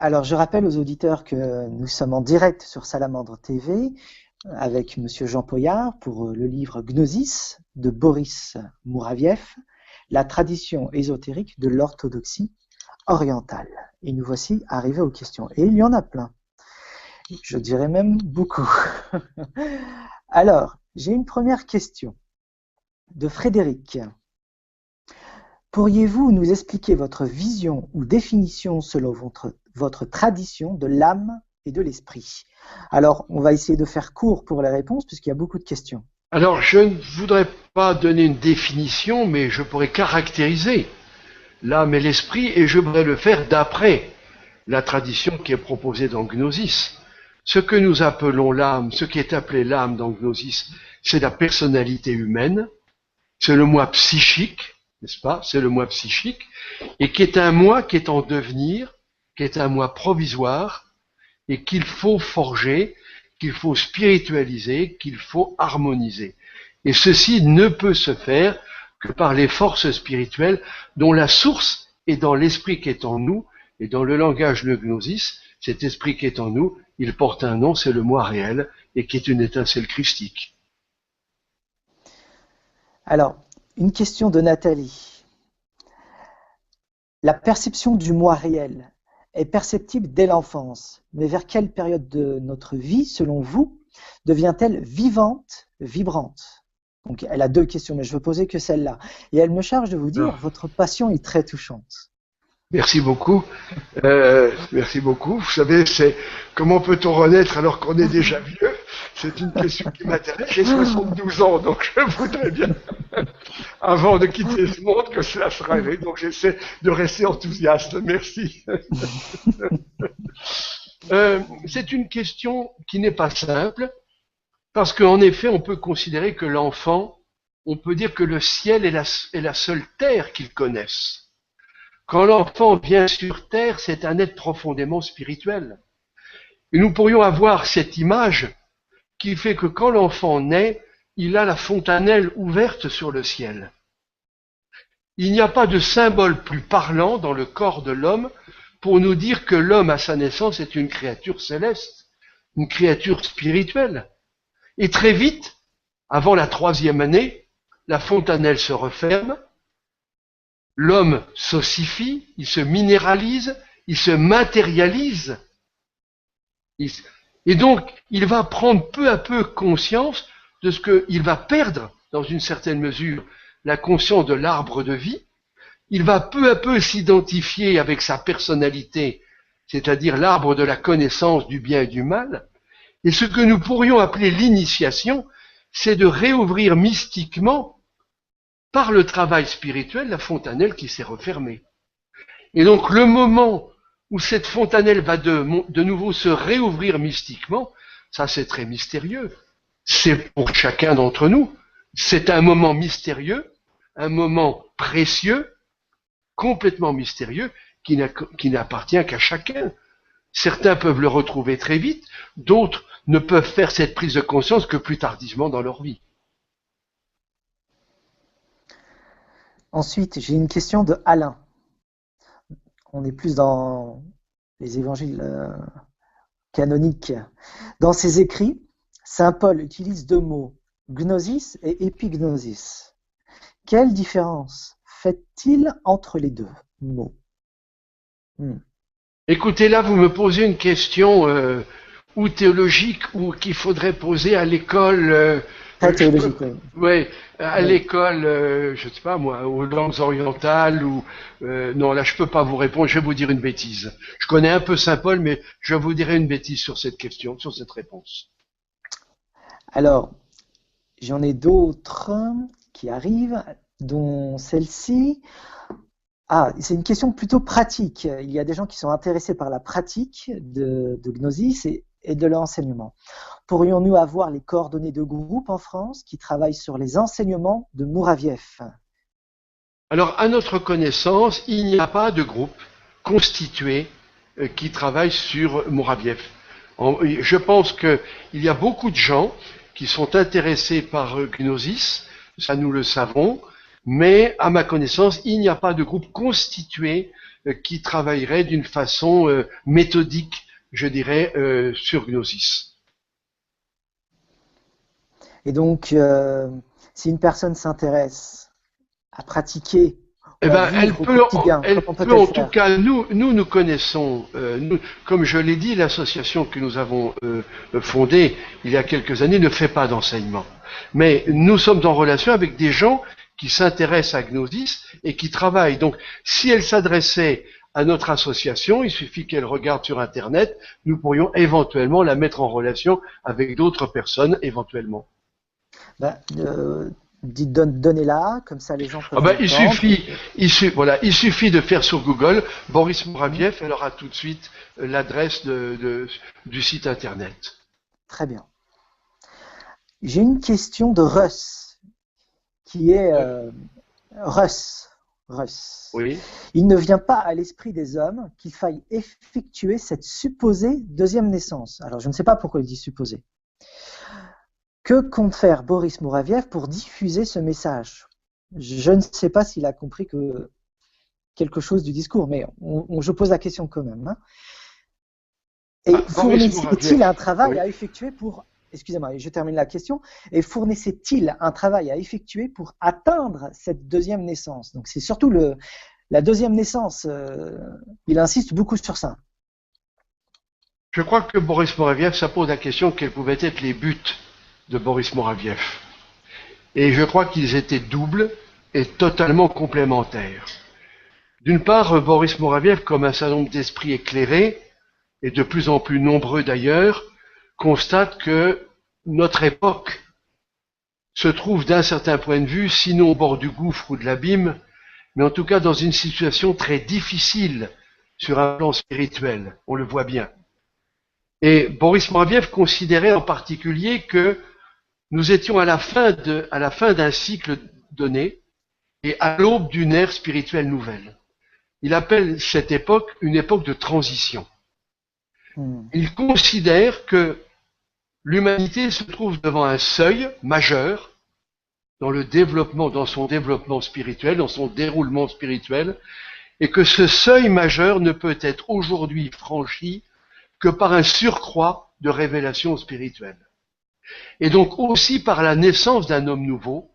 Alors, je rappelle aux auditeurs que nous sommes en direct sur Salamandre TV avec Monsieur Jean Poyard pour le livre Gnosis de Boris Mouraviev, la tradition ésotérique de l'orthodoxie orientale. Et nous voici arrivés aux questions. Et il y en a plein. Je dirais même beaucoup. Alors, j'ai une première question de Frédéric. Pourriez-vous nous expliquer votre vision ou définition selon votre tradition de l'âme et de l'esprit? Alors, on va essayer de faire court pour les réponses puisqu'il y a beaucoup de questions. Alors, je ne voudrais pas donner une définition, mais je pourrais caractériser l'âme et l'esprit, et je voudrais le faire d'après la tradition qui est proposée dans Gnosis. Ce que nous appelons l'âme, ce qui est appelé l'âme dans Gnosis, c'est la personnalité humaine, c'est le moi psychique, n'est-ce pas? C'est le moi psychique, et qui est un moi qui est en devenir, qui est un moi provisoire, et qu'il faut forger, qu'il faut spiritualiser, qu'il faut harmoniser. Et ceci ne peut se faire que par les forces spirituelles dont la source est dans l'esprit qui est en nous, et dans le langage de Gnosis, cet esprit qui est en nous, il porte un nom, c'est le moi réel, et qui est une étincelle christique. Alors, une question de Nathalie. La perception du moi réel est perceptible dès l'enfance, mais vers quelle période de notre vie, selon vous, devient-elle vivante, vibrante? Donc, elle a deux questions, mais je veux poser que celle-là. Et elle me charge de vous dire, votre passion est très touchante. Merci beaucoup. Merci beaucoup. Vous savez, c'est comment peut-on renaître alors qu'on est déjà vieux? C'est une question qui m'intéresse. J'ai 72 ans, donc je voudrais bien, avant de quitter ce monde, que cela sera arrivé. Donc j'essaie de rester enthousiaste. Merci. C'est une question qui n'est pas simple, parce qu'en effet, on peut considérer que l'enfant, on peut dire que le ciel est la seule terre qu'il connaisse. Quand l'enfant vient sur terre, c'est un être profondément spirituel. Et nous pourrions avoir cette image qui fait que quand l'enfant naît, il a la fontanelle ouverte sur le ciel. Il n'y a pas de symbole plus parlant dans le corps de l'homme pour nous dire que l'homme à sa naissance est une créature céleste, une créature spirituelle. Et très vite, avant la 3e année, la fontanelle se referme, l'homme s'ossifie, il se minéralise, il se matérialise. Et donc, il va prendre peu à peu conscience de ce qu'il va perdre, dans une certaine mesure, la conscience de l'arbre de vie. Il va peu à peu s'identifier avec sa personnalité, c'est-à-dire l'arbre de la connaissance du bien et du mal. Et ce que nous pourrions appeler l'initiation, c'est de réouvrir mystiquement, par le travail spirituel, la fontanelle qui s'est refermée. Et donc, le moment où cette fontanelle va de nouveau se réouvrir mystiquement, ça c'est très mystérieux. C'est pour chacun d'entre nous. C'est un moment mystérieux, un moment précieux, complètement mystérieux, qui n'appartient qu'à chacun. Certains peuvent le retrouver très vite, d'autres ne peuvent faire cette prise de conscience que plus tardivement dans leur vie. Ensuite, j'ai une question de Alain. On est plus dans les évangiles canoniques. Dans ses écrits, saint Paul utilise deux mots, gnosis et épignosis. Quelle différence fait-il entre les deux mots? Écoutez, là, vous me posez une question ou théologique ou qu'il faudrait poser à l'école. Très théologique, oui. Oui, à l'école, je ne sais pas moi, aux langues orientales ou non, là je peux pas vous répondre, je vais vous dire une bêtise. Je connais un peu Saint Paul, mais je vous dirai une bêtise sur cette question, sur cette réponse. Alors, j'en ai d'autres qui arrivent, dont celle-ci. Ah, c'est une question plutôt pratique. Il y a des gens qui sont intéressés par la pratique de Gnosis et de l'enseignement. Pourrions-nous avoir les coordonnées de groupes en France qui travaillent sur les enseignements de Mouraviev? Alors, à notre connaissance, il n'y a pas de groupe constitué qui travaille sur Mouraviev. Je pense qu'il y a beaucoup de gens qui sont intéressés par Gnosis, ça nous le savons, mais à ma connaissance, il n'y a pas de groupe constitué qui travaillerait d'une façon méthodique, je dirais, sur Gnosis. Et donc, si une personne s'intéresse à pratiquer Eh ou à ben, vivre au quotidien, comment peut-elle en tout faire? cas, nous connaissons, comme je l'ai dit, l'association que nous avons fondée il y a quelques années ne fait pas d'enseignement. Mais nous sommes en relation avec des gens qui s'intéressent à Gnosis et qui travaillent. Donc, si elle s'adressait à notre association, il suffit qu'elle regarde sur Internet, nous pourrions éventuellement la mettre en relation avec d'autres personnes, éventuellement. Ben, donnez-la, comme ça les gens Ah peuvent ben, l'entendre. il suffit de faire sur Google Boris Moraviev, elle aura tout de suite l'adresse du site internet. Très bien. J'ai une question de Russ, qui est Russ. Oui. Il ne vient pas à l'esprit des hommes qu'il faille effectuer cette supposée deuxième naissance. Alors, je ne sais pas pourquoi il dit supposée. Que compte faire Boris Moraviev pour diffuser ce message? Je ne sais pas s'il a compris quelque chose du discours, mais je pose la question quand même. Hein. Et fournissait-il un travail à effectuer pour... Excusez-moi, je termine la question. Et fournissait-il un travail à effectuer pour atteindre cette deuxième naissance? Donc c'est surtout la deuxième naissance. Il insiste beaucoup sur ça. Je crois que Boris Moraviev, ça pose la question quels pouvaient être les buts de Boris Moraviev. Et je crois qu'ils étaient doubles et totalement complémentaires. D'une part, Boris Moraviev, comme un certain nombre d'esprits éclairés, et de plus en plus nombreux d'ailleurs, constate que notre époque se trouve d'un certain point de vue, sinon au bord du gouffre ou de l'abîme, mais en tout cas dans une situation très difficile sur un plan spirituel, on le voit bien. Et Boris Moraviev considérait en particulier que nous étions à la fin d'un cycle donné et à l'aube d'une ère spirituelle nouvelle. Il appelle cette époque une époque de transition. Il considère que l'humanité se trouve devant un seuil majeur dans son développement spirituel, dans son déroulement spirituel, et que ce seuil majeur ne peut être aujourd'hui franchi que par un surcroît de révélation spirituelle. Et donc aussi par la naissance d'un homme nouveau,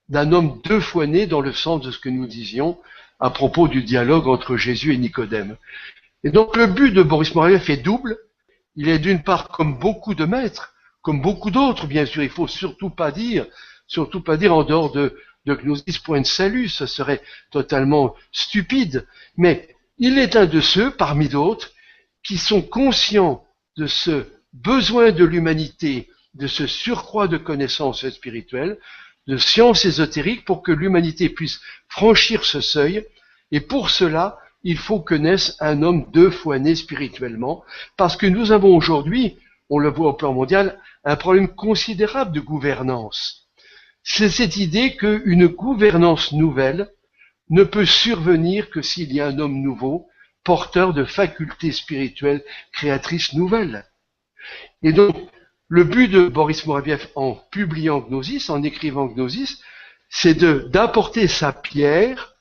d'un homme deux fois né dans le sens de ce que nous disions à propos du dialogue entre Jésus et Nicodème. Et donc le but de Boris Moraviev est double. Il est d'une part comme beaucoup de maîtres, comme beaucoup d'autres, bien sûr, il faut surtout pas dire en dehors de Gnosis point de salut, ce serait totalement stupide, mais il est un de ceux, parmi d'autres, qui sont conscients de ce besoin de l'humanité, de ce surcroît de connaissances spirituelles, de sciences ésotériques pour que l'humanité puisse franchir ce seuil, et pour cela, il faut que naisse un homme deux fois né spirituellement, parce que nous avons aujourd'hui, on le voit au plan mondial, un problème considérable de gouvernance. C'est cette idée qu'une gouvernance nouvelle ne peut survenir que s'il y a un homme nouveau, porteur de facultés spirituelles créatrices nouvelles. Et donc, le but de Boris Moraviev en publiant Gnosis, en écrivant Gnosis, c'est d'apporter sa pierre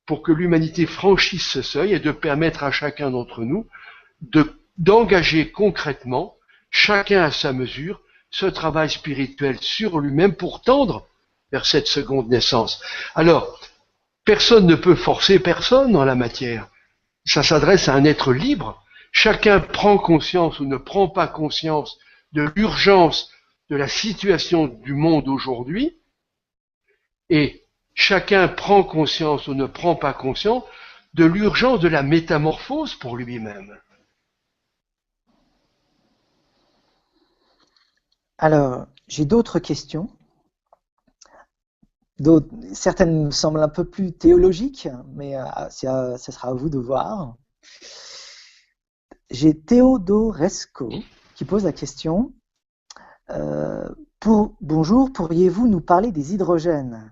pour que l'humanité franchisse ce seuil et de permettre à chacun d'entre nous d'engager concrètement, chacun à sa mesure, ce travail spirituel sur lui-même pour tendre vers cette seconde naissance. Alors, personne ne peut forcer personne en la matière. Ça s'adresse à un être libre. Chacun prend conscience ou ne prend pas conscience de l'urgence de la situation du monde aujourd'hui, et chacun prend conscience ou ne prend pas conscience de l'urgence de la métamorphose pour lui-même. Alors, j'ai d'autres questions. Certaines me semblent un peu plus théologiques, mais ça sera à vous de voir. J'ai Théodoresco qui pose la question. Bonjour, pourriez-vous nous parler des hydrogènes?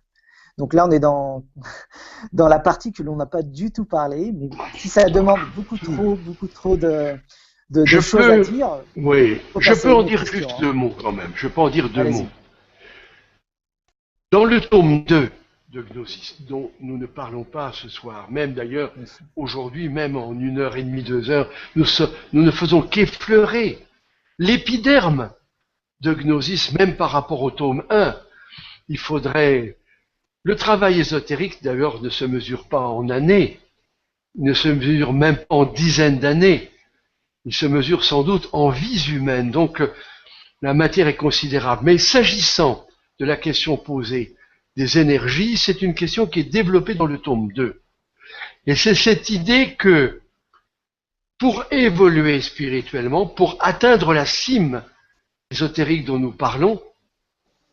Donc là, on est dans la partie que l'on n'a pas du tout parlé, mais si ça demande beaucoup trop de choses à dire. Oui, je peux en dire juste deux mots quand même. Je peux en dire deux mots. Dans le tome 2 de gnosis, dont nous ne parlons pas ce soir. Même d'ailleurs, aujourd'hui, même en 1h30, 2 heures, nous ne faisons qu'effleurer l'épiderme de gnosis, même par rapport au tome 1. Il faudrait... Le travail ésotérique, d'ailleurs, ne se mesure pas en années, ne se mesure même pas en dizaines d'années. Il se mesure sans doute en vies humaines. Donc, la matière est considérable. Mais s'agissant de la question posée des énergies, c'est une question qui est développée dans le tome 2. Et c'est cette idée que, pour évoluer spirituellement, pour atteindre la cime ésotérique dont nous parlons,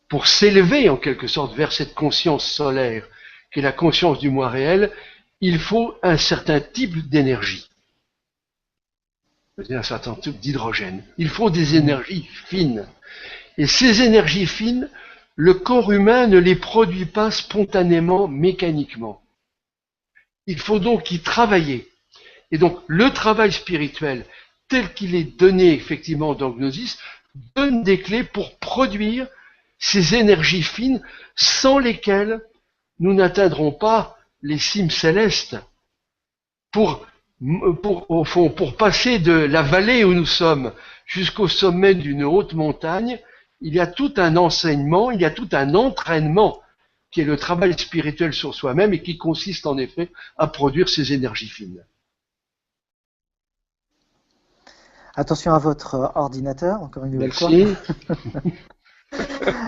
pour s'élever en quelque sorte vers cette conscience solaire, qui est la conscience du moi réel, il faut un certain type d'énergie. Un certain type d'hydrogène. Il faut des énergies fines. Et ces énergies fines, le corps humain ne les produit pas spontanément, mécaniquement. Il faut donc y travailler. Et donc, le travail spirituel, tel qu'il est donné effectivement dans Gnosis, donne des clés pour produire ces énergies fines sans lesquelles nous n'atteindrons pas les cimes célestes. Pour passer de la vallée où nous sommes jusqu'au sommet d'une haute montagne, il y a tout un enseignement, il y a tout un entraînement qui est le travail spirituel sur soi-même et qui consiste en effet à produire ces énergies fines. Attention à votre ordinateur, encore une nouvelle fois. Merci.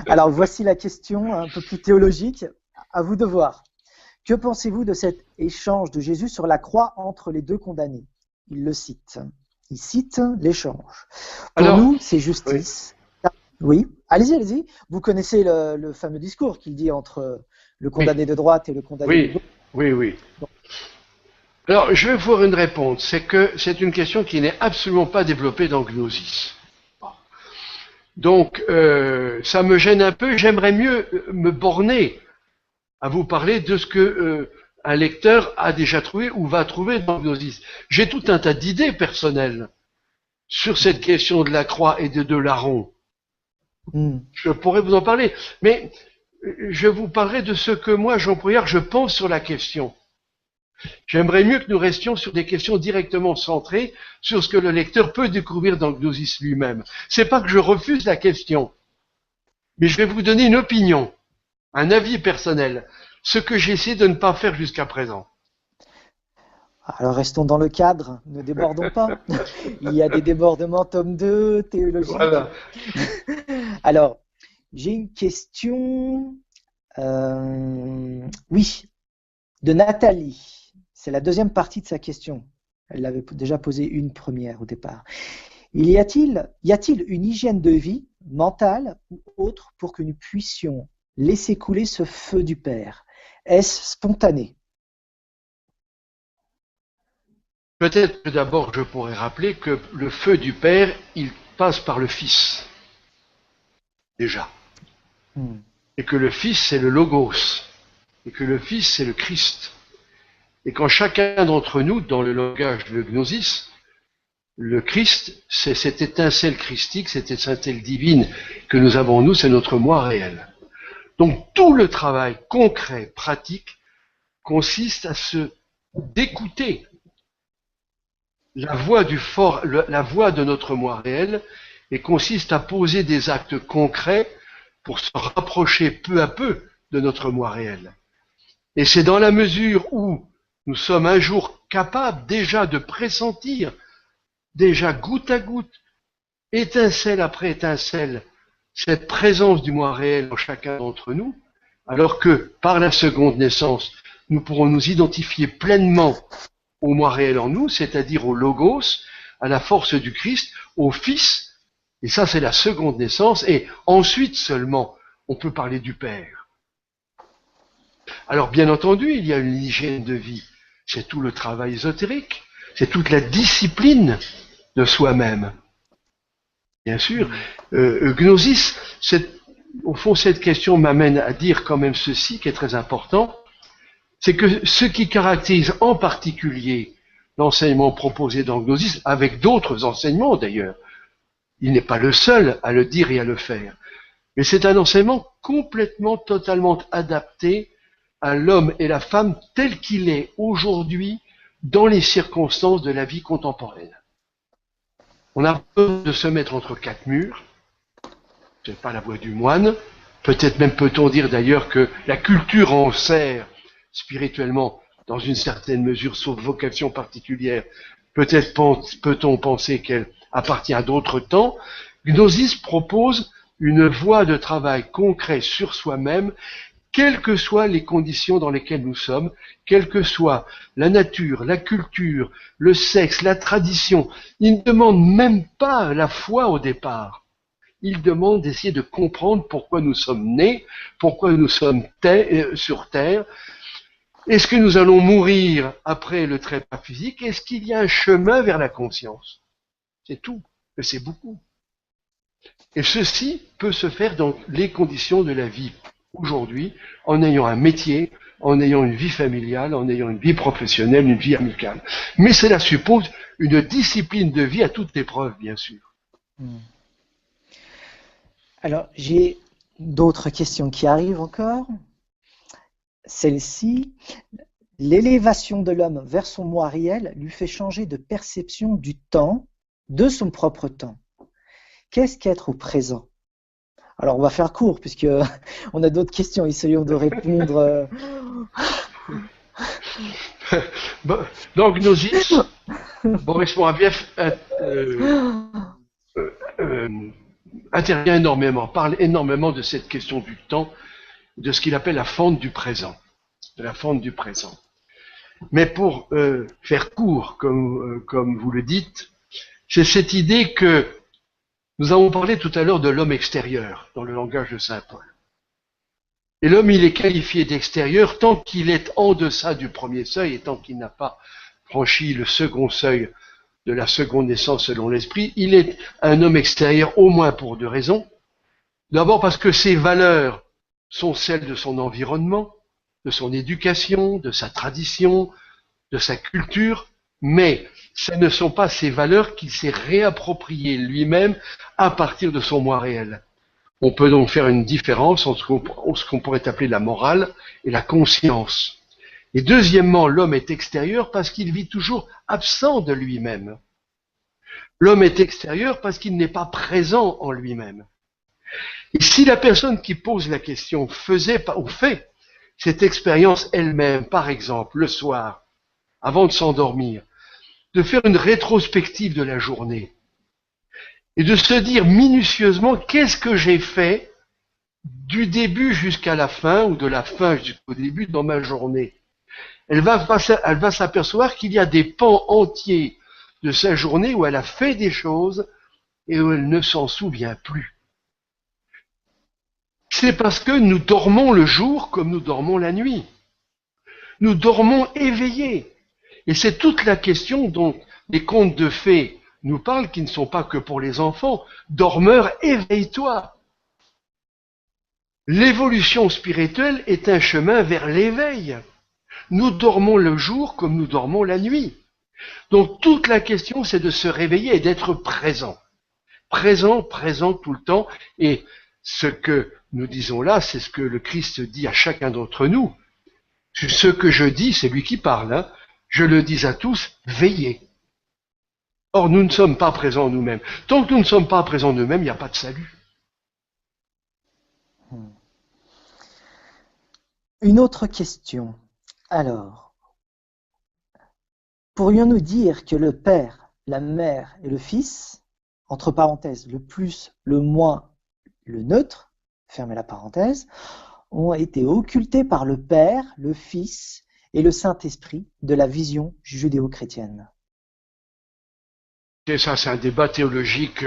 Alors voici la question un peu plus théologique. À vous de voir. Que pensez-vous de cet échange de Jésus sur la croix entre les deux condamnés? Il le cite. Il cite l'échange. Pour nous, c'est justice. Oui, allez-y. Vous connaissez le fameux discours qu'il dit entre le condamné de droite et le condamné de gauche. Oui. Alors, je vais vous faire une réponse. C'est que c'est une question qui n'est absolument pas développée dans Gnosis. Donc, ça me gêne un peu. J'aimerais mieux me borner à vous parler de ce que un lecteur a déjà trouvé ou va trouver dans Gnosis. J'ai tout un tas d'idées personnelles sur cette question de la croix et de l'Aaron. Je pourrais vous en parler, mais je vous parlerai de ce que moi, Jean Brouillard, je pense sur la question. J'aimerais mieux que nous restions sur des questions directement centrées sur ce que le lecteur peut découvrir dans Gnosis lui-même. C'est pas que je refuse la question, mais je vais vous donner une opinion, un avis personnel, ce que j'ai essayé de ne pas faire jusqu'à présent. Alors restons dans le cadre, ne débordons pas. Il y a des débordements, tome 2, théologie. Voilà. Alors, j'ai une question, oui, de Nathalie. C'est la deuxième partie de sa question. Elle l'avait déjà posé une première au départ. Y a-t-il une hygiène de vie, mentale ou autre, pour que nous puissions laisser couler ce feu du Père? Est-ce spontané? Peut-être que d'abord je pourrais rappeler que le feu du Père, il passe par le Fils. Déjà. Et que le Fils, c'est le Logos. Et que le Fils, c'est le Christ. Et quand chacun d'entre nous, dans le langage de Gnosis, le Christ, c'est cette étincelle christique, cette étincelle divine que nous avons nous, c'est notre moi réel. Donc tout le travail concret, pratique, consiste à d'écouter la voix la voix de notre moi réel, et consiste à poser des actes concrets pour se rapprocher peu à peu de notre moi réel. Et c'est dans la mesure où nous sommes un jour capables déjà de pressentir, déjà goutte à goutte, étincelle après étincelle, cette présence du moi réel en chacun d'entre nous, alors que par la seconde naissance, nous pourrons nous identifier pleinement au moi réel en nous, c'est-à-dire au Logos, à la force du Christ, au Fils, et ça c'est la seconde naissance, et ensuite seulement on peut parler du Père. Alors bien entendu, il y a une hygiène de vie, c'est tout le travail ésotérique, c'est toute la discipline de soi-même. Bien sûr, Gnosis, au fond cette question m'amène à dire quand même ceci qui est très important, c'est que ce qui caractérise en particulier l'enseignement proposé dans Gnosis, avec d'autres enseignements d'ailleurs, il n'est pas le seul à le dire et à le faire, mais c'est un enseignement complètement, totalement adapté à l'homme et la femme tel qu'il est aujourd'hui dans les circonstances de la vie contemporaine. On a peur de se mettre entre quatre murs, c'est pas la voie du moine, peut-être même peut-on dire d'ailleurs que la culture en sert spirituellement dans une certaine mesure, sauf vocation particulière. Peut-être peut-on penser qu'elle appartient à d'autres temps. Gnosis propose une voie de travail concret sur soi-même, quelles que soient les conditions dans lesquelles nous sommes, quelle que soit la nature, la culture, le sexe, la tradition. Il ne demande même pas la foi au départ. Il demande d'essayer de comprendre pourquoi nous sommes nés, pourquoi nous sommes sur Terre. Est-ce que nous allons mourir après le trépas physique? Est-ce qu'il y a un chemin vers la conscience? C'est tout, mais c'est beaucoup. Et ceci peut se faire dans les conditions de la vie aujourd'hui, en ayant un métier, en ayant une vie familiale, en ayant une vie professionnelle, une vie amicale. Mais cela suppose une discipline de vie à toute épreuve, bien sûr. Alors, j'ai d'autres questions qui arrivent encore. Celle-ci, l'élévation de l'homme vers son moi réel lui fait changer de perception du temps, de son propre temps. Qu'est-ce qu'être au présent? Alors, on va faire court, puisque on a d'autres questions, essayons de répondre. Dans Gnosis, Boris Moraviev intervient énormément, parle énormément de cette question du temps, de ce qu'il appelle la fente du présent, de la fente du présent. Mais pour faire court, comme vous le dites, c'est cette idée que nous avons parlé tout à l'heure de l'homme extérieur, dans le langage de saint Paul. Et l'homme, il est qualifié d'extérieur tant qu'il est en deçà du premier seuil et tant qu'il n'a pas franchi le second seuil de la seconde naissance selon l'esprit. Il est un homme extérieur au moins pour deux raisons. D'abord parce que ses valeurs sont celles de son environnement, de son éducation, de sa tradition, de sa culture, mais ce ne sont pas ces valeurs qu'il s'est réappropriées lui-même à partir de son moi réel. On peut donc faire une différence entre ce qu'on pourrait appeler la morale et la conscience. Et deuxièmement, l'homme est extérieur parce qu'il vit toujours absent de lui-même. L'homme est extérieur parce qu'il n'est pas présent en lui-même. Et si la personne qui pose la question faisait ou fait cette expérience elle-même, par exemple, le soir, avant de s'endormir, de faire une rétrospective de la journée et de se dire minutieusement qu'est-ce que j'ai fait du début jusqu'à la fin ou de la fin jusqu'au début dans ma journée. Elle va s'apercevoir qu'il y a des pans entiers de sa journée où elle a fait des choses et où elle ne s'en souvient plus. C'est parce que nous dormons le jour comme nous dormons la nuit. Nous dormons éveillés. Et c'est toute la question dont les contes de fées nous parlent, qui ne sont pas que pour les enfants. Dormeur, éveille-toi. L'évolution spirituelle est un chemin vers l'éveil. Nous dormons le jour comme nous dormons la nuit. Donc toute la question, c'est de se réveiller et d'être présent. Présent tout le temps. Et ce que nous disons là, c'est ce que le Christ dit à chacun d'entre nous. Ce que je dis, c'est lui qui parle, hein. Je le dis à tous, veillez. Or, nous ne sommes pas présents nous-mêmes. Tant que nous ne sommes pas présents nous-mêmes, il n'y a pas de salut. Une autre question. Alors, pourrions-nous dire que le Père, la Mère et le Fils, entre parenthèses, le plus, le moins, le neutre, fermez la parenthèse, ont été occultés par le Père, le Fils et le Saint-Esprit de la vision judéo-chrétienne? Et ça, c'est un débat théologique,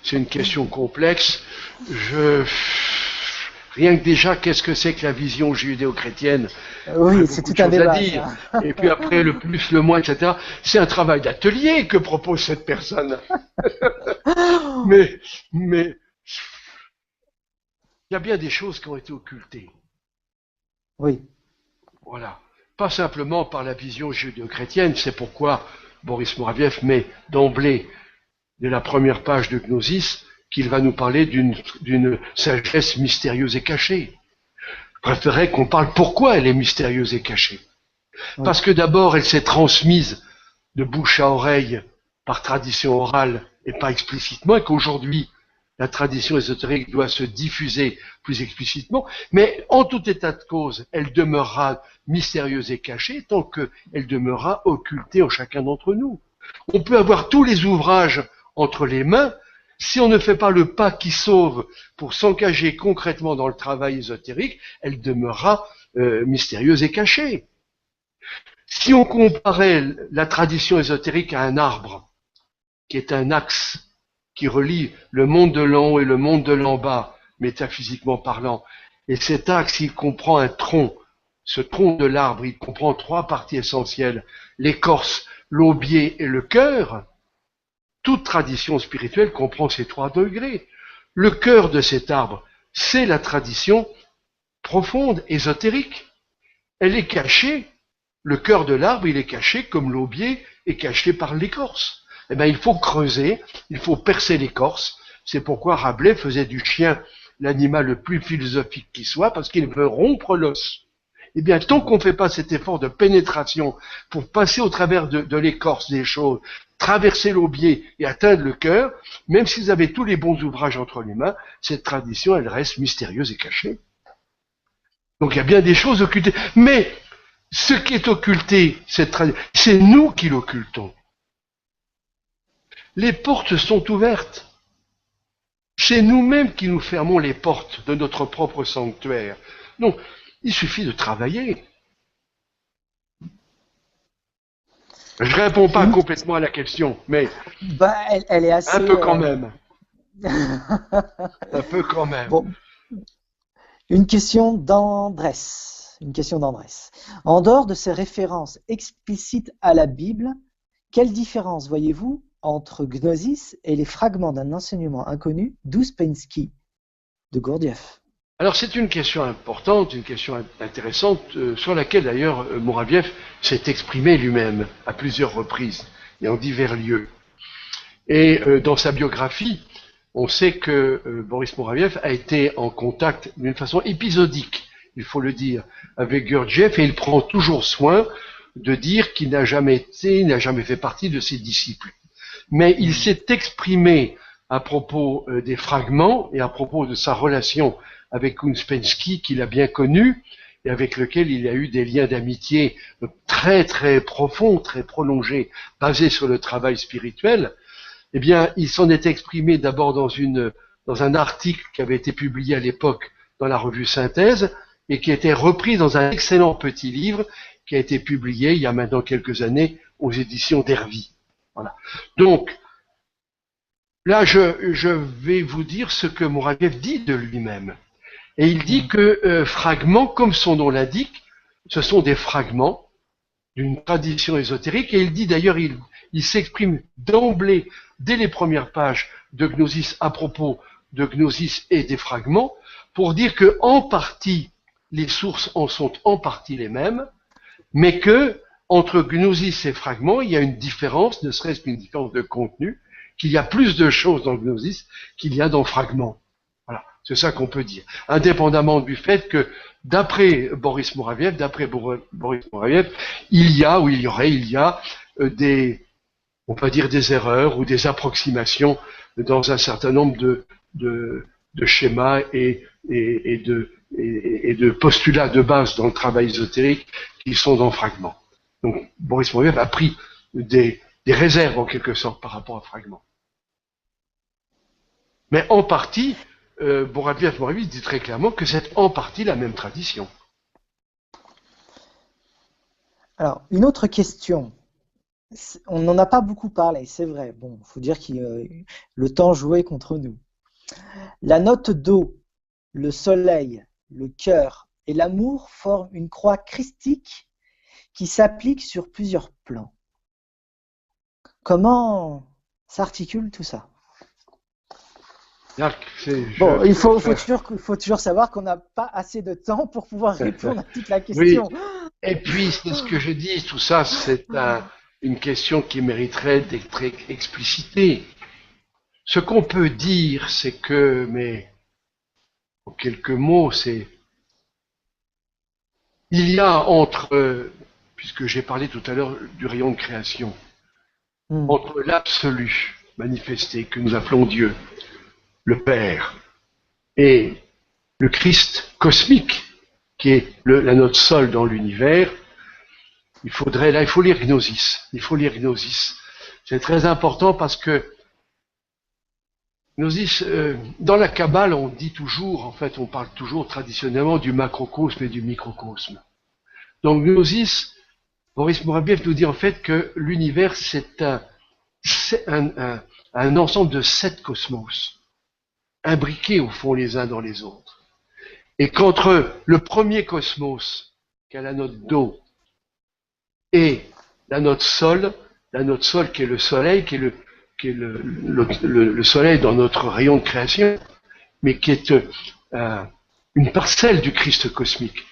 c'est une question complexe. Rien que déjà, qu'est-ce que c'est que la vision judéo-chrétienne? Oui, c'est tout un débat. Et puis après, le plus, le moins, etc. C'est un travail d'atelier que propose cette personne. mais il y a bien des choses qui ont été occultées. Oui. Voilà. Pas simplement par la vision judéo-chrétienne, c'est pourquoi Boris Moraviev met d'emblée, dès la première page de Gnosis, qu'il va nous parler d'une sagesse mystérieuse et cachée. préférerais qu'on parle pourquoi elle est mystérieuse et cachée. Oui. Parce que d'abord, elle s'est transmise de bouche à oreille par tradition orale et pas explicitement, et qu'aujourd'hui, la tradition ésotérique doit se diffuser plus explicitement, mais en tout état de cause, elle demeurera mystérieuse et cachée tant qu'elle demeurera occultée en chacun d'entre nous. On peut avoir tous les ouvrages entre les mains, si on ne fait pas le pas qui sauve pour s'engager concrètement dans le travail ésotérique, elle demeurera mystérieuse et cachée. Si on comparait la tradition ésotérique à un arbre, qui est un axe qui relie le monde de l'en haut et le monde de l'en bas, métaphysiquement parlant, et cet axe, il comprend un tronc. Ce tronc de l'arbre, il comprend trois parties essentielles, l'écorce, l'aubier et le cœur. Toute tradition spirituelle comprend ces trois degrés. Le cœur de cet arbre, c'est la tradition profonde, ésotérique. Elle est cachée. Le cœur de l'arbre, il est caché comme l'aubier est caché par l'écorce. Eh bien, il faut creuser, il faut percer l'écorce. C'est pourquoi Rabelais faisait du chien l'animal le plus philosophique qui soit, parce qu'il veut rompre l'os. Eh bien, tant qu'on ne fait pas cet effort de pénétration pour passer au travers de l'écorce des choses, traverser l'aubier et atteindre le cœur, même si vous avez tous les bons ouvrages entre les mains, cette tradition, elle reste mystérieuse et cachée. Donc il y a bien des choses occultées. Mais ce qui est occulté, c'est nous qui l'occultons. Les portes sont ouvertes. C'est nous-mêmes qui nous fermons les portes de notre propre sanctuaire. Donc, il suffit de travailler. Je réponds pas complètement à la question, mais elle est assez... un peu quand même. Un peu quand même. Bon. Une question d'Andrés. En dehors de ces références explicites à la Bible, quelle différence voyez-vous entre Gnosis et les fragments d'un enseignement inconnu d'Ouspensky, de Gurdjieff? Alors c'est une question importante, une question intéressante, sur laquelle d'ailleurs Muraviev s'est exprimé lui-même à plusieurs reprises et en divers lieux. Et dans sa biographie, on sait que Boris Muraviev a été en contact d'une façon épisodique, il faut le dire, avec Gurdjieff, et il prend toujours soin de dire qu'il n'a jamais fait partie de ses disciples. Mais il s'est exprimé à propos des fragments et à propos de sa relation avec Ouspensky, qu'il a bien connu et avec lequel il a eu des liens d'amitié très très profonds, très prolongés, basés sur le travail spirituel. Eh bien, il s'en est exprimé d'abord dans un article qui avait été publié à l'époque dans la revue Synthèse et qui a été repris dans un excellent petit livre qui a été publié il y a maintenant quelques années aux éditions d'Hervy. Voilà. Donc, là, je vais vous dire ce que Muraviev dit de lui-même. Et il dit que fragments, comme son nom l'indique, ce sont des fragments d'une tradition ésotérique. Et il dit d'ailleurs, il s'exprime d'emblée, dès les premières pages de Gnosis, à propos de Gnosis et des fragments, pour dire que en partie, les sources en sont en partie les mêmes, mais que entre Gnosis et fragments, il y a une différence, ne serait-ce qu'une différence de contenu, qu'il y a plus de choses dans Gnosis qu'il y a dans fragments. Voilà, c'est ça qu'on peut dire. Indépendamment du fait que, d'après Boris Muraviev, il y a on va dire des erreurs ou des approximations dans un certain nombre de schémas et de postulats de base dans le travail ésotérique qui sont dans fragments. Donc, Boris Muraviev a pris des réserves, en quelque sorte, par rapport à fragments. Mais en partie, Boris Muraviev dit très clairement que c'est en partie la même tradition. Alors, une autre question. On n'en a pas beaucoup parlé, c'est vrai. Bon, il faut dire que le temps jouait contre nous. La note Do, le soleil, le cœur et l'amour forment une croix christique qui s'applique sur plusieurs plans. Comment s'articule tout ça? Bon, il faut toujours savoir qu'on n'a pas assez de temps pour pouvoir répondre à toute la question. Oui. Et puis, c'est ce que je dis, tout ça, c'est une question qui mériterait d'être explicitée. Ce qu'on peut dire, c'est que, mais en quelques mots, c'est il y a puisque j'ai parlé tout à l'heure du rayon de création, entre l'absolu manifesté que nous appelons Dieu, le Père, et le Christ cosmique, qui est la note sol dans l'univers, il faut lire Gnosis. Il faut lire Gnosis. C'est très important parce que Gnosis, dans la Kabbale, on dit toujours, en fait, on parle toujours traditionnellement du macrocosme et du microcosme. Donc Gnosis, Boris Mourabiev nous dit en fait que l'univers, c'est un ensemble de 7 cosmos, imbriqués au fond les uns dans les autres. Et qu'entre le premier cosmos, qui a la note Do, et la note sol qui est le soleil, qui est le soleil dans notre rayon de création, mais qui est une parcelle du Christ cosmique.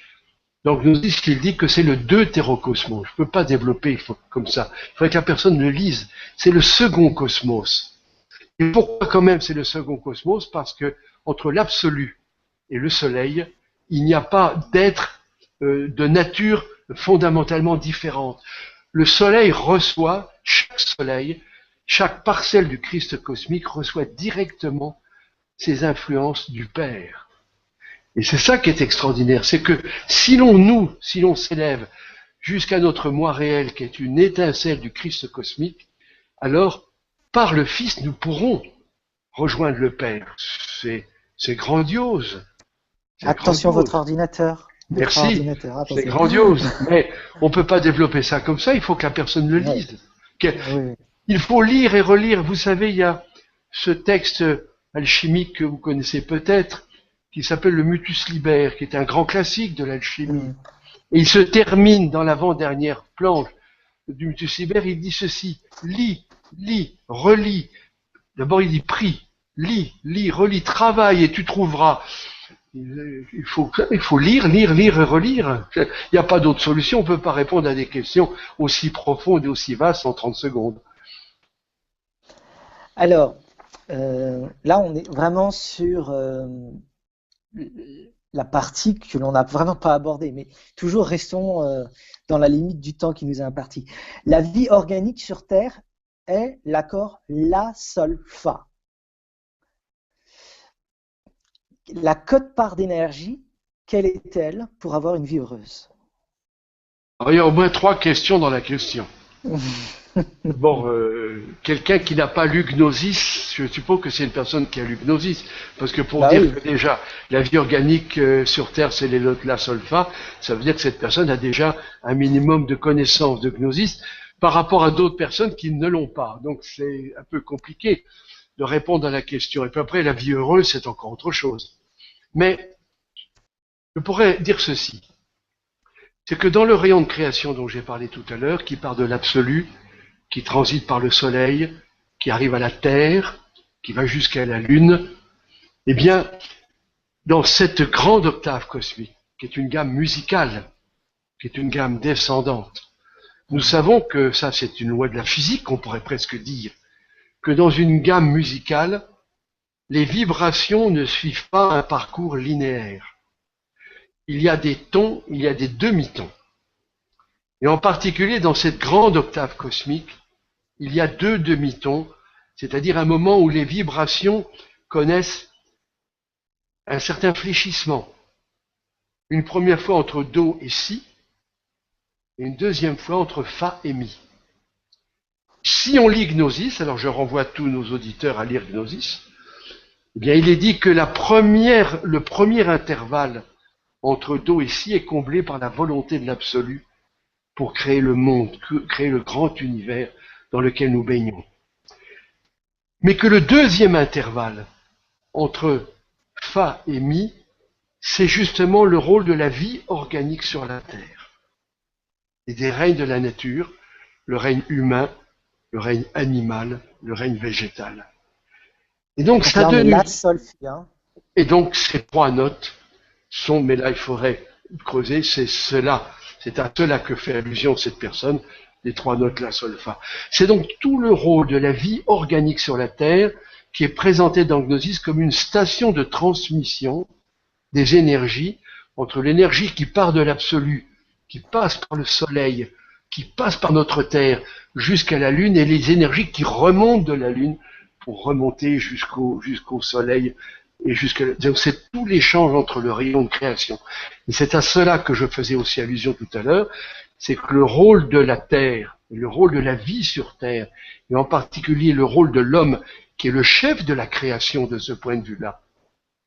Donc nous dit que c'est le deutérocosmos. Je ne peux pas développer comme ça. Il faudrait que la personne le lise. C'est le second cosmos. Et pourquoi quand même c'est le second cosmos? Parce que entre l'absolu et le soleil, il n'y a pas d'être de nature fondamentalement différente. Le soleil reçoit, chaque parcelle du Christ cosmique reçoit directement ces influences du Père. Et c'est ça qui est extraordinaire, c'est que si l'on s'élève jusqu'à notre moi réel, qui est une étincelle du Christ cosmique, alors, par le Fils, nous pourrons rejoindre le Père. C'est grandiose. Attention, votre ordinateur. Merci, c'est grandiose, mais on ne peut pas développer ça comme ça, il faut que la personne le lise. Oui. Il faut lire et relire. Vous savez, il y a ce texte alchimique que vous connaissez peut-être, qui s'appelle le Mutus Liber, qui est un grand classique de l'alchimie. Et il se termine dans l'avant-dernière planche du Mutus Liber, il dit ceci: lis, relis. D'abord il dit prie, lis, relis, travaille et tu trouveras. Il faut lire et relire. Il n'y a pas d'autre solution. On ne peut pas répondre à des questions aussi profondes et aussi vastes en 30 secondes. Alors, là, on est vraiment sur la partie que l'on n'a vraiment pas abordée, mais toujours restons dans la limite du temps qui nous est imparti. La vie organique sur Terre est l'accord La, Sol, Fa. La quote-part d'énergie, quelle est-elle pour avoir une vie heureuse? Alors, il y a au moins 3 questions dans la question. Bon, quelqu'un qui n'a pas lu Gnosis, je suppose que c'est une personne qui a lu Gnosis, parce que pour dire que déjà la vie organique sur Terre c'est les La, Sol, Fa, ça veut dire que cette personne a déjà un minimum de connaissances de Gnosis par rapport à d'autres personnes qui ne l'ont pas. Donc c'est un peu compliqué de répondre à la question. Et puis après, la vie heureuse, c'est encore autre chose. Mais je pourrais dire ceci, c'est que dans le rayon de création dont j'ai parlé tout à l'heure, qui part de l'absolu, qui transite par le soleil, qui arrive à la terre, qui va jusqu'à la lune, eh bien, dans cette grande octave cosmique, qui est une gamme musicale, qui est une gamme descendante, nous savons que ça, c'est une loi de la physique, on pourrait presque dire, que dans une gamme musicale, les vibrations ne suivent pas un parcours linéaire. Il y a des tons, il y a des demi-tons. Et en particulier dans cette grande octave cosmique, il y a 2 demi-tons, c'est-à-dire un moment où les vibrations connaissent un certain fléchissement. Une première fois entre Do et Si, et une deuxième fois entre Fa et Mi. Si on lit Gnosis, alors je renvoie tous nos auditeurs à lire Gnosis, eh bien il est dit que le premier intervalle entre Do et Si est comblé par la volonté de l'absolu pour créer le monde, créer le grand univers dans lequel nous baignons. Mais que le deuxième intervalle entre Fa et Mi, c'est justement le rôle de la vie organique sur la Terre et des règnes de la nature, le règne humain, le règne animal, le règne végétal. Et donc ça donne. Et donc ces 3 notes sont, mais là il faudrait creuser, c'est cela, c'est à cela que fait allusion cette personne, les 3 notes La, Sol, Fa. C'est donc tout le rôle de la vie organique sur la Terre qui est présenté dans Gnosis comme une station de transmission des énergies entre l'énergie qui part de l'absolu, qui passe par le soleil, qui passe par notre Terre jusqu'à la Lune, et les énergies qui remontent de la Lune pour remonter jusqu'au soleil et donc c'est tout l'échange entre le rayon de création. Et c'est à cela que je faisais aussi allusion tout à l'heure, c'est que le rôle de la Terre, le rôle de la vie sur Terre, et en particulier le rôle de l'homme, qui est le chef de la création de ce point de vue-là,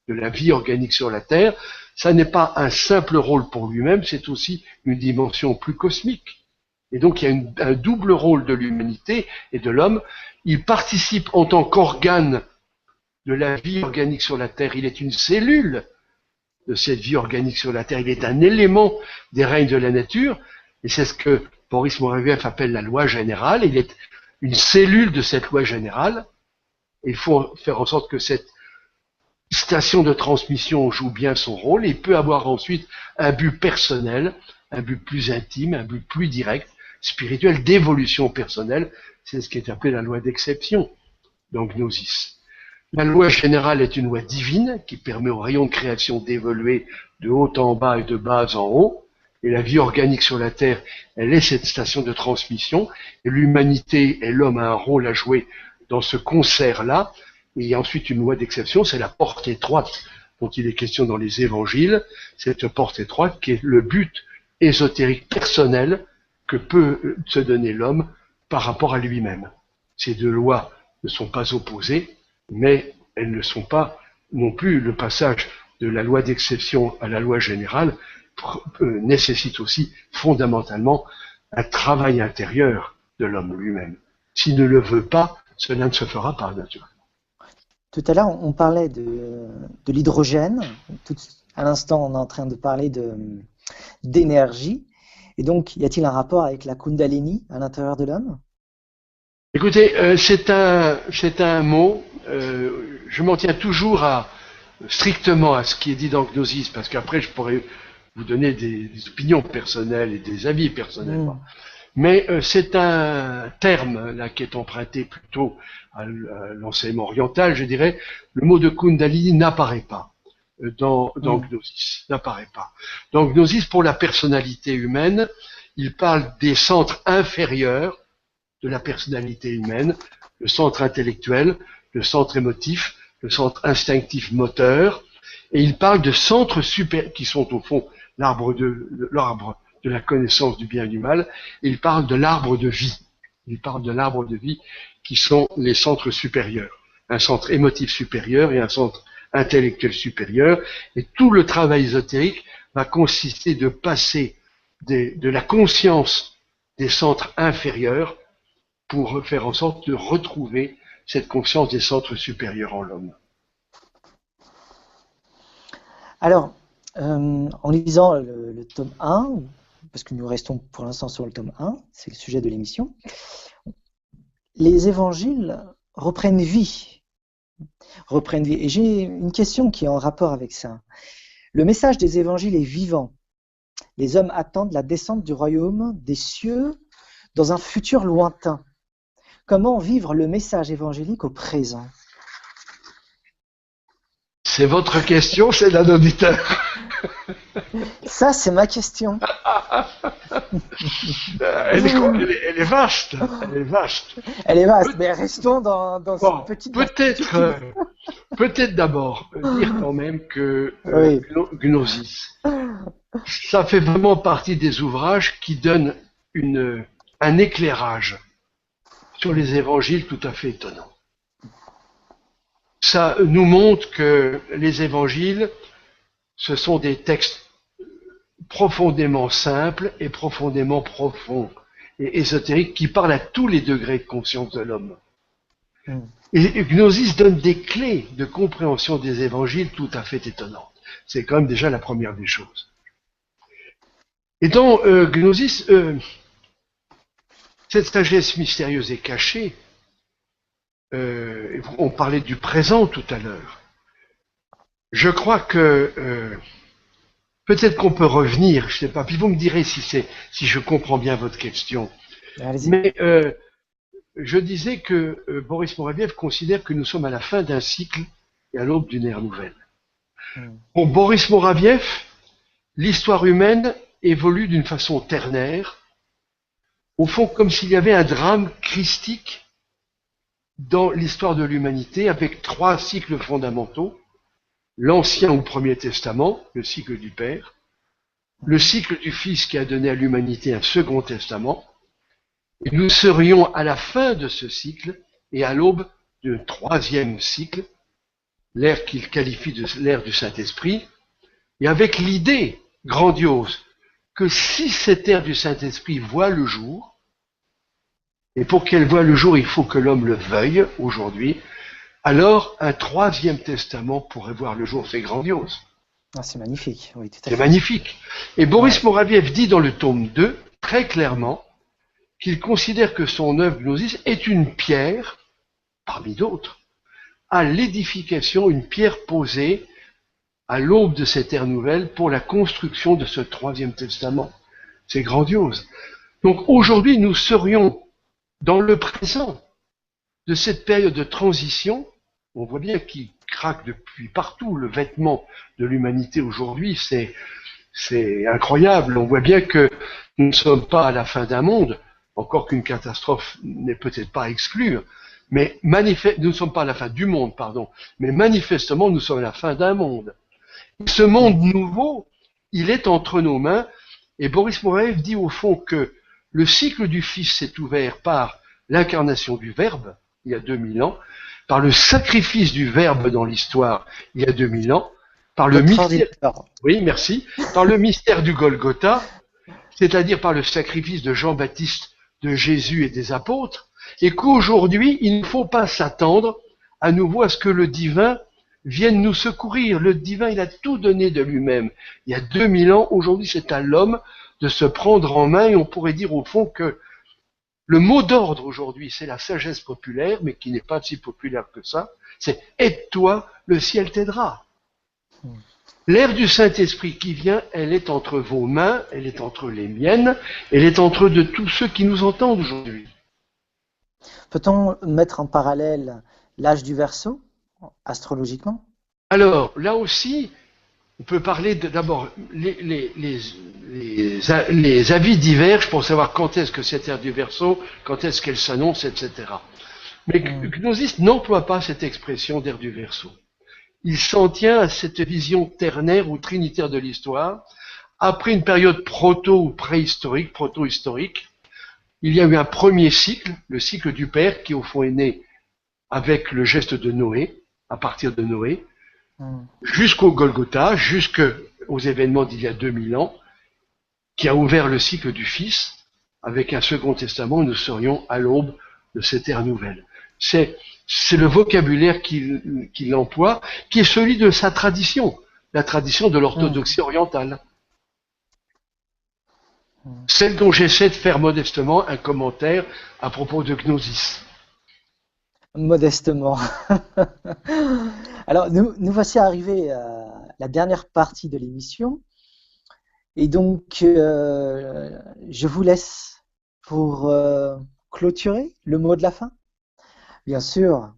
de la vie organique sur la Terre, ça n'est pas un simple rôle pour lui-même, c'est aussi une dimension plus cosmique. Et donc il y a un double rôle de l'humanité et de l'homme. Il participe en tant qu'organe de la vie organique sur la Terre. Il est une cellule de cette vie organique sur la Terre. Il est un élément des règnes de la nature. Et c'est ce que Boris Moraviev appelle la loi générale. Il est une cellule de cette loi générale. Et il faut faire en sorte que cette station de transmission joue bien son rôle. Et il peut avoir ensuite un but personnel, un but plus intime, un but plus direct, spirituel, d'évolution personnelle. C'est ce qui est appelé la loi d'exception dans Gnosis. La loi générale est une loi divine qui permet au rayon de création d'évoluer de haut en bas et de bas en haut. Et la vie organique sur la Terre, elle est cette station de transmission. Et l'humanité et l'homme a un rôle à jouer dans ce concert-là. Et il y a ensuite une loi d'exception, c'est la porte étroite dont il est question dans les évangiles. Cette porte étroite qui est le but ésotérique personnel que peut se donner l'homme par rapport à lui-même. Ces deux lois ne sont pas opposées, mais elles ne sont pas non plus le passage de la loi d'exception à la loi générale nécessite aussi fondamentalement un travail intérieur de l'homme lui-même. S'il ne le veut pas, cela ne se fera pas naturellement. Tout à l'heure, on parlait de l'hydrogène. À l'instant, on est en train de parler d'énergie. Et donc, y a-t-il un rapport avec la Kundalini à l'intérieur de l'homme? Écoutez, c'est un mot. Je m'en tiens toujours strictement à ce qui est dit dans Gnosis, parce qu'après je pourrais vous donner des opinions personnelles et des avis personnels. Mais c'est un terme là qui est emprunté plutôt à l'enseignement oriental, je dirais. Le mot de Kundalini n'apparaît pas dans Gnosis, n'apparaît pas. Dans Gnosis, pour la personnalité humaine, il parle des centres inférieurs de la personnalité humaine, le centre intellectuel, le centre émotif, le centre instinctif moteur, et il parle de centres supérieurs, qui sont au fond l'arbre de la connaissance du bien et du mal, et il parle de l'arbre de vie. Il parle de l'arbre de vie qui sont les centres supérieurs. Un centre émotif supérieur et un centre intellectuel supérieur, et tout le travail ésotérique va consister de passer de la conscience des centres inférieurs pour faire en sorte de retrouver cette conscience des centres supérieurs en l'homme. Alors, en lisant le tome 1, parce que nous restons pour l'instant sur le tome 1, c'est le sujet de l'émission, les évangiles reprennent vie. Et j'ai une question qui est en rapport avec ça. Le message des évangiles est vivant. Les hommes attendent la descente du royaume des cieux dans un futur lointain. Comment vivre le message évangélique au présent? C'est votre question, c'est d'un auditeur. Ça, c'est ma question. Elle est vaste. Elle est vaste. Elle est vaste, mais restons dans cette petite... Peut-être d'abord dire quand même que oui. Gnosis, ça fait vraiment partie des ouvrages qui donnent un éclairage sur les évangiles tout à fait étonnant. Ça nous montre que les évangiles, ce sont des textes profondément simples et profondément profonds et ésotériques qui parlent à tous les degrés de conscience de l'homme. Et Gnosis donne des clés de compréhension des évangiles tout à fait étonnantes. C'est quand même déjà la première des choses. Et dans Gnosis, cette sagesse mystérieuse et cachée, on parlait du présent tout à l'heure. Je crois que peut-être qu'on peut revenir, je sais pas, puis vous me direz si je comprends bien votre question. Allez-y. Mais je disais que Boris Moraviev considère que nous sommes à la fin d'un cycle et à l'aube d'une ère nouvelle. Pour Boris Moraviev, l'histoire humaine évolue d'une façon ternaire, au fond comme s'il y avait un drame christique dans l'histoire de l'humanité avec 3 cycles fondamentaux. L'Ancien ou Premier Testament, le cycle du Père, le cycle du Fils qui a donné à l'humanité un Second Testament, et nous serions à la fin de ce cycle et à l'aube d'un 3e cycle, l'ère qu'il qualifie de l'ère du Saint-Esprit, et avec l'idée grandiose que si cette ère du Saint-Esprit voit le jour, et pour qu'elle voie le jour, il faut que l'homme le veuille aujourd'hui, alors un 3e testament pourrait voir le jour. C'est grandiose. Ah, c'est magnifique, oui, tout à fait. C'est magnifique. Et Boris Moraviev dit dans le tome 2, très clairement, qu'il considère que son œuvre Gnosis est une pierre, parmi d'autres, à l'édification, une pierre posée à l'aube de cette ère nouvelle pour la construction de ce 3e testament. C'est grandiose. Donc aujourd'hui, nous serions dans le présent de cette période de transition. On voit bien qu'il craque depuis partout. Le vêtement de l'humanité aujourd'hui, c'est incroyable. On voit bien que nous ne sommes pas à la fin d'un monde, encore qu'une catastrophe n'est peut-être pas à exclure, mais nous ne sommes pas à la fin du monde, pardon, mais manifestement nous sommes à la fin d'un monde. Et ce monde nouveau, il est entre nos mains, et Boris Moraviev dit au fond que le cycle du Fils s'est ouvert par l'incarnation du Verbe, il y a 2000 ans, par le sacrifice du Verbe dans l'histoire, il y a 2000 ans, par le mystère, oui, merci, par le mystère du Golgotha, c'est-à-dire par le sacrifice de Jean-Baptiste, de Jésus et des apôtres, et qu'aujourd'hui, il ne faut pas s'attendre à nouveau à ce que le divin vienne nous secourir. Le divin, il a tout donné de lui-même. Il y a 2000 ans, aujourd'hui, c'est à l'homme de se prendre en main, et on pourrait dire au fond que le mot d'ordre aujourd'hui, c'est la sagesse populaire, mais qui n'est pas si populaire que ça, c'est « aide-toi, le ciel t'aidera ». L'ère du Saint-Esprit qui vient, elle est entre vos mains, elle est entre les miennes, elle est entre de tous ceux qui nous entendent aujourd'hui. Peut-on mettre en parallèle l'âge du Verseau, astrologiquement? Alors, là aussi, on peut parler d'abord les avis divergent pour savoir quand est-ce que cette ère du Verseau, quand est-ce qu'elle s'annonce, etc. Mais Gnosis n'emploie pas cette expression d'ère du Verseau. Il s'en tient à cette vision ternaire ou trinitaire de l'histoire. Après une période proto- ou préhistorique, proto-historique, il y a eu un premier cycle, le cycle du Père, qui au fond est né avec le geste de Noé, à partir de Noé, jusqu'au Golgotha, jusqu'aux événements d'il y a 2000 ans, qui a ouvert le cycle du Fils, avec un Second Testament, où nous serions à l'aube de cette ère nouvelle. C'est le vocabulaire qu'il emploie, qui est celui de sa tradition, la tradition de l'orthodoxie orientale. Celle dont j'essaie de faire modestement un commentaire à propos de Gnosis. Modestement. Alors, nous voici arrivés à la dernière partie de l'émission. Et donc, je vous laisse pour clôturer le mot de la fin. Bien sûr,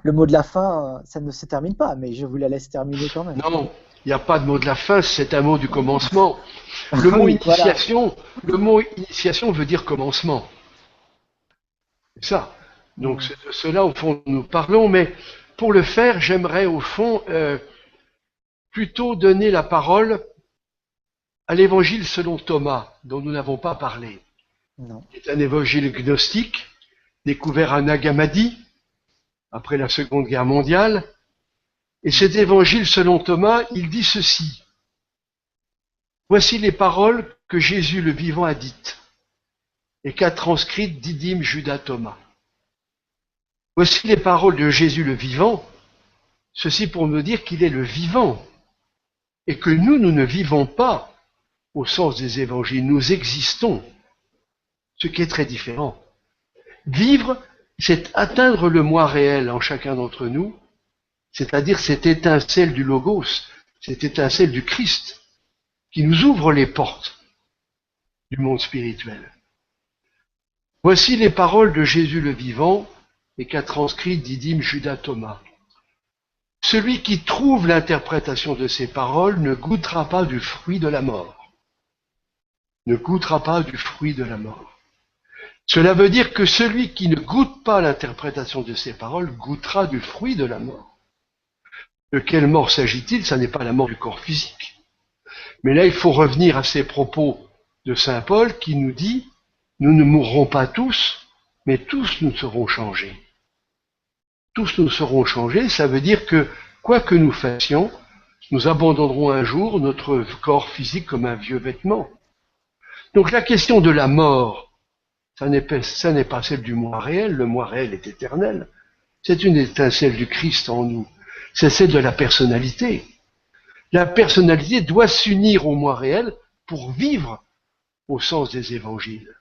le mot de la fin, ça ne se termine pas, mais je vous la laisse terminer quand même. Non, il n'y a pas de mot de la fin, c'est un mot du commencement. Le mot initiation, voilà. Le mot initiation veut dire commencement. C'est ça. Donc c'est de cela au fond nous parlons, mais pour le faire, j'aimerais au fond plutôt donner la parole à l'évangile selon Thomas, dont nous n'avons pas parlé. Non. C'est un évangile gnostique, découvert à Nag Hammadi, après la Seconde Guerre mondiale. Et cet évangile selon Thomas, il dit ceci. Voici les paroles que Jésus le vivant a dites, et qu'a transcrites Didyme Judas Thomas. Voici les paroles de Jésus le vivant, ceci pour nous dire qu'il est le vivant, et que nous ne vivons pas au sens des évangiles, nous existons, ce qui est très différent. Vivre, c'est atteindre le moi réel en chacun d'entre nous, c'est-à-dire cette étincelle du Logos, cette étincelle du Christ, qui nous ouvre les portes du monde spirituel. Voici les paroles de Jésus le vivant, et qu'a transcrit Didyme Judas Thomas. Celui qui trouve l'interprétation de ces paroles ne goûtera pas du fruit de la mort. Ne goûtera pas du fruit de la mort. Cela veut dire que celui qui ne goûte pas l'interprétation de ces paroles goûtera du fruit de la mort. De quelle mort s'agit-il? Ça n'est pas la mort du corps physique. Mais là, il faut revenir à ces propos de saint Paul qui nous dit « Nous ne mourrons pas tous, mais tous nous serons changés. » Tous nous serons changés, ça veut dire que, quoi que nous fassions, nous abandonnerons un jour notre corps physique comme un vieux vêtement. Donc la question de la mort, ça n'est pas celle du moi réel, le moi réel est éternel. C'est une étincelle du Christ en nous. C'est celle de la personnalité. La personnalité doit s'unir au moi réel pour vivre au sens des évangiles.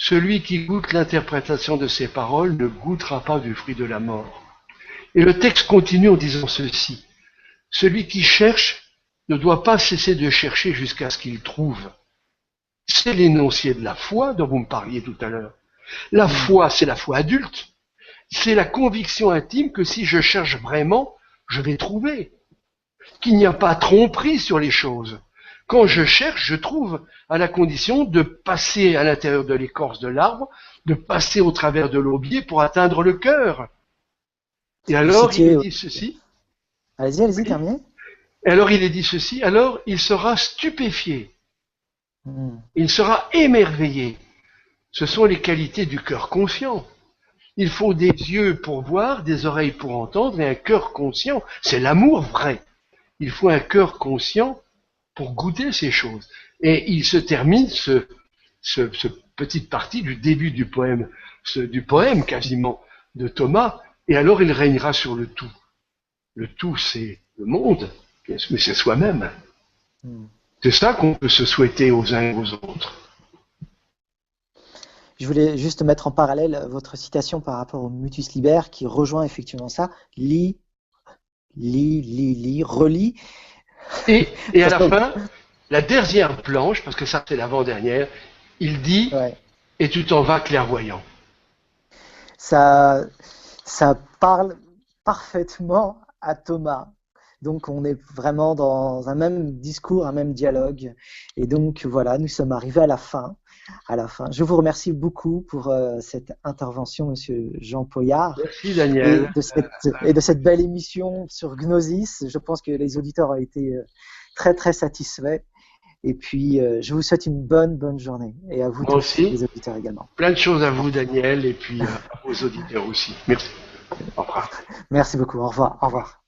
Celui qui goûte l'interprétation de ces paroles ne goûtera pas du fruit de la mort. Et le texte continue en disant ceci. Celui qui cherche ne doit pas cesser de chercher jusqu'à ce qu'il trouve. C'est l'énoncé de la foi dont vous me parliez tout à l'heure. La foi, c'est la foi adulte. C'est la conviction intime que si je cherche vraiment, je vais trouver. Qu'il n'y a pas tromperie sur les choses. Quand je cherche, je trouve, à la condition de passer à l'intérieur de l'écorce de l'arbre, de passer au travers de l'aubier pour atteindre le cœur. Et alors, il est dit ceci. Allez-y, terminez. Et alors, il est dit ceci. Alors, il sera stupéfié. Il sera émerveillé. Ce sont les qualités du cœur conscient. Il faut des yeux pour voir, des oreilles pour entendre et un cœur conscient. C'est l'amour vrai. Il faut un cœur conscient pour goûter ces choses. Et il se termine ce petite partie du début du poème quasiment de Thomas, et alors il régnera sur le tout. Le tout, c'est le monde, mais c'est soi-même. C'est ça qu'on peut se souhaiter aux uns et aux autres. Je voulais juste mettre en parallèle votre citation par rapport au Mutus Liber qui rejoint effectivement ça. Lis, relis. Et à la fin, la dernière planche, parce que ça c'est l'avant-dernière, il dit « Et tu t'en vas clairvoyant ». Ça parle parfaitement à Thomas. Donc on est vraiment dans un même discours, un même dialogue. Et donc voilà, nous sommes arrivés à la fin. Je vous remercie beaucoup pour cette intervention, Monsieur Jean Poyard. Merci Daniel. Et de cette belle émission sur Gnosis. Je pense que les auditeurs ont été très très satisfaits. Et puis je vous souhaite une bonne journée. Et à vous tous, aussi, les auditeurs également. Plein de choses à vous Daniel et puis aux auditeurs aussi. Merci. Au revoir. Merci beaucoup. Au revoir.